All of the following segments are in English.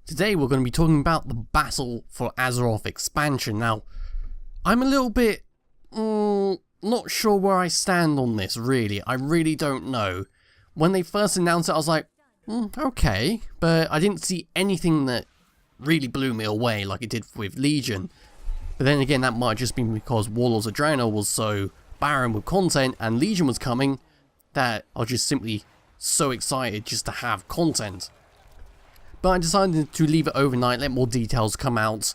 Today we're going to be talking about the Battle for Azeroth expansion. Now, I'm a little bit not sure where I stand on this, really. I really don't know. When they first announced it, I was like, okay, but I didn't see anything that really blew me away like it did with Legion. But then again, that might have just been because Warlords of Draenor was so barren with content and Legion was coming that I was just simply so excited just to have content. But I decided to leave it overnight, let more details come out.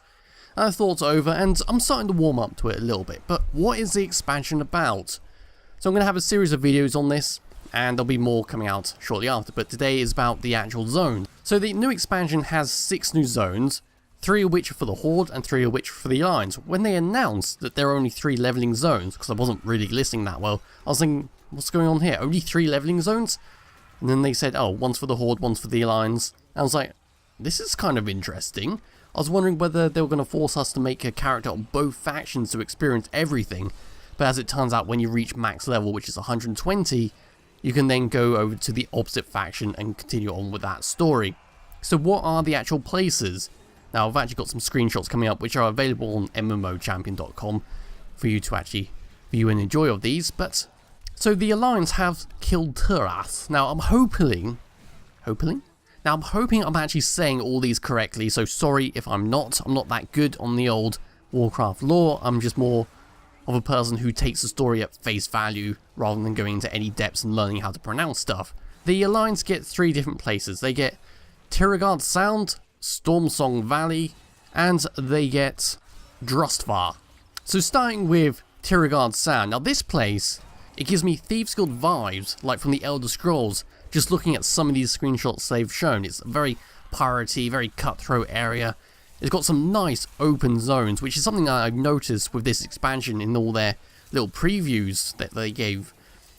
I thought over, and I'm starting to warm up to it a little bit. But what is the expansion about? So I'm going to have a series of videos on this, and there'll be more coming out shortly after. But today is about the actual zone. So the new expansion has 6 new zones, 3 of which are for the Horde, and 3 of which are for the Alliance. When they announced that there are only 3 leveling zones, because I wasn't really listening that well, I was thinking, what's going on here? Only 3 leveling zones? And then they said, oh, one's for the Horde, one's for the Alliance. And I was like, this is kind of interesting. I was wondering whether they were going to force us to make a character on both factions to experience everything. But as it turns out, when you reach max level, which is 120, you can then go over to the opposite faction and continue on with that story. So what are the actual places? Now, I've actually got some screenshots coming up which are available on MMOchampion.com for you to actually view and enjoy of these. But so the Alliance have Kul Tiras. Now, I'm hoping I'm actually saying all these correctly, so sorry if I'm not. I'm not that good on the old Warcraft lore. I'm just more of a person who takes the story at face value rather than going into any depths and learning how to pronounce stuff. The Alliance get 3 different places. They get Tiragarde Sound, Stormsong Valley, and they get Drustvar. So starting with Tiragarde Sound. Now this place, it gives me Thieves Guild vibes, like from the Elder Scrolls. Just looking at some of these screenshots they've shown, it's a very piratey, very cutthroat area. It's got some nice open zones, which is something that I've noticed with this expansion in all their little previews that they gave,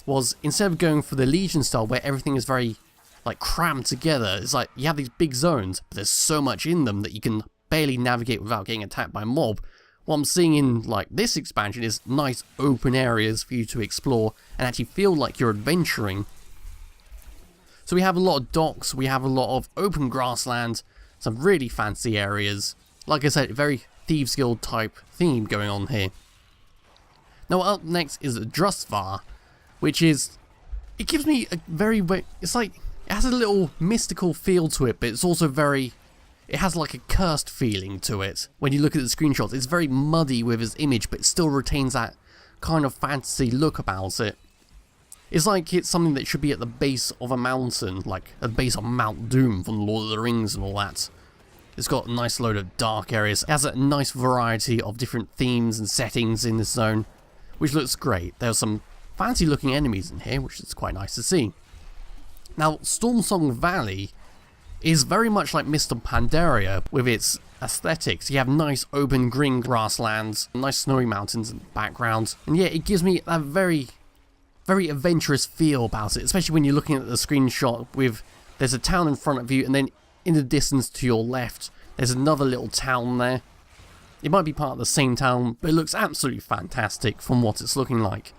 was instead of going for the Legion style where everything is very like crammed together, it's like you have these big zones, but there's so much in them that you can barely navigate without getting attacked by a mob. What I'm seeing in like this expansion is nice open areas for you to explore and actually feel like you're adventuring. So we have a lot of docks, we have a lot of open grassland, some really fancy areas. Like I said, very Thieves Guild type theme going on here. Now up next is Drustvar, which is, it gives me a very, it's like, it has a little mystical feel to it, but it's also very, it has like a cursed feeling to it. When you look at the screenshots, it's very muddy with its image, but it still retains that kind of fantasy look about it. It's like it's something that should be at the base of a mountain, like at the base of Mount Doom from Lord of the Rings and all that. It's got a nice load of dark areas. It has a nice variety of different themes and settings in this zone, which looks great. There's some fancy looking enemies in here, which is quite nice to see. Now, Stormsong Valley is very much like Mr. Pandaria with its aesthetics. You have nice open green grasslands, nice snowy mountains in the background, and yeah, it gives me a very adventurous feel about it, especially when you're looking at the screenshot with, there's a town in front of you and then in the distance to your left there's another little town there. It might be part of the same town, but it looks absolutely fantastic from what it's looking like.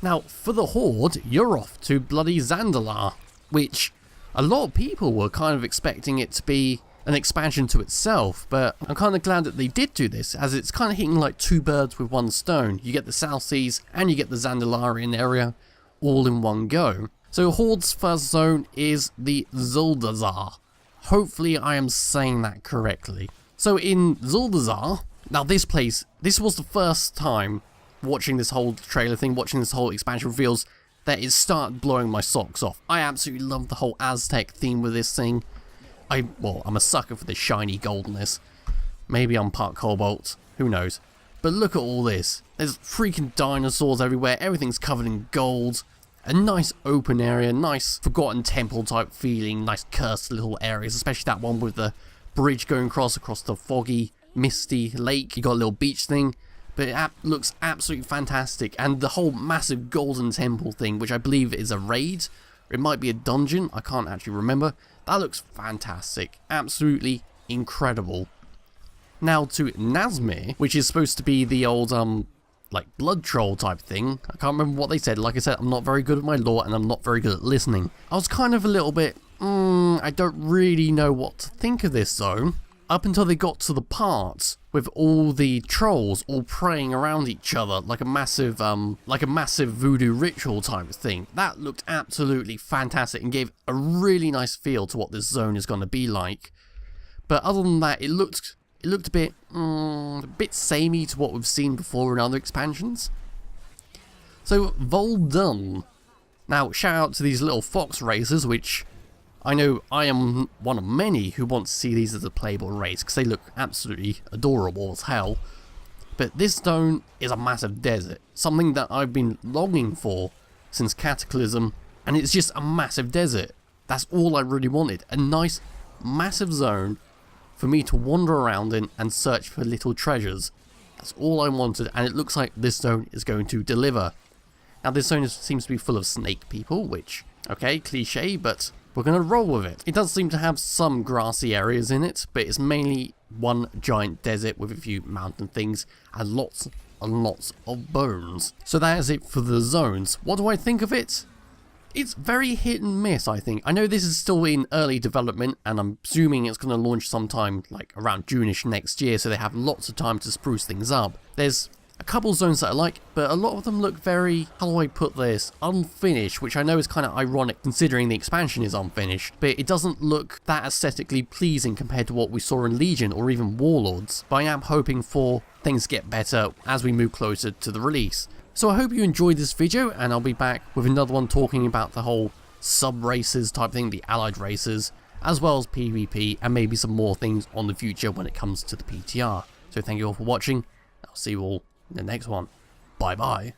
Now for the Horde, you're off to bloody Zandalar, which a lot of people were kind of expecting it to be an expansion to itself, but I'm kind of glad that they did do this, as it's kind of hitting like 2 birds with 1 stone. You get the South Seas and you get the Zandalarian area all in one go. So Horde's first zone is the Zuldazar. Hopefully I am saying that correctly. So in Zuldazar, now this place, this was the first time watching this whole trailer thing, watching this whole expansion reveals, that it started blowing my socks off. I absolutely love the whole Aztec theme with this thing. I'm a sucker for the shiny goldness. Maybe I'm part cobalt, who knows. But look at all this. There's freaking dinosaurs everywhere, everything's covered in gold. A nice open area, nice forgotten temple type feeling, nice cursed little areas, especially that one with the bridge going across the foggy, misty lake. You got a little beach thing, but it looks absolutely fantastic. And the whole massive golden temple thing, which I believe is a raid, or it might be a dungeon, I can't actually remember. That looks fantastic, absolutely incredible. Now to Nazmir, which is supposed to be the old like blood troll type thing. I can't remember what they said. Like I said, I'm not very good at my lore and I'm not very good at listening. I was kind of a little bit I don't really know what to think of this zone. Up until they got to the part with all the trolls all praying around each other like a massive voodoo ritual type of thing. That looked absolutely fantastic and gave a really nice feel to what this zone is going to be like. But other than that, it looked a bit samey to what we've seen before in other expansions. So Vol'dun. Now shout out to these little fox racers, which I know I am one of many who want to see these as a playable race because they look absolutely adorable as hell. But this zone is a massive desert, something that I've been longing for since Cataclysm, and it's just a massive desert. That's all I really wanted, a nice massive zone for me to wander around in and search for little treasures. That's all I wanted, and it looks like this zone is going to deliver. Now this zone seems to be full of snake people, which, okay, cliche, but we're going to roll with it. It does seem to have some grassy areas in it, but it's mainly one giant desert with a few mountain things and lots and lots of bones. So that is it for the zones. What do I think of it? It's very hit and miss, I think. I know this is still in early development, and I'm assuming it's going to launch sometime like around June-ish next year, so they have lots of time to spruce things up. There's a couple zones that I like, but a lot of them look very, how do I put this, unfinished, which I know is kind of ironic considering the expansion is unfinished, but it doesn't look that aesthetically pleasing compared to what we saw in Legion or even Warlords. But I am hoping for things to get better as we move closer to the release. So I hope you enjoyed this video, and I'll be back with another one talking about the whole sub-races type thing, the allied races, as well as PvP, and maybe some more things on the future when it comes to the PTR. So thank you all for watching, I'll see you all in the next one. Bye bye.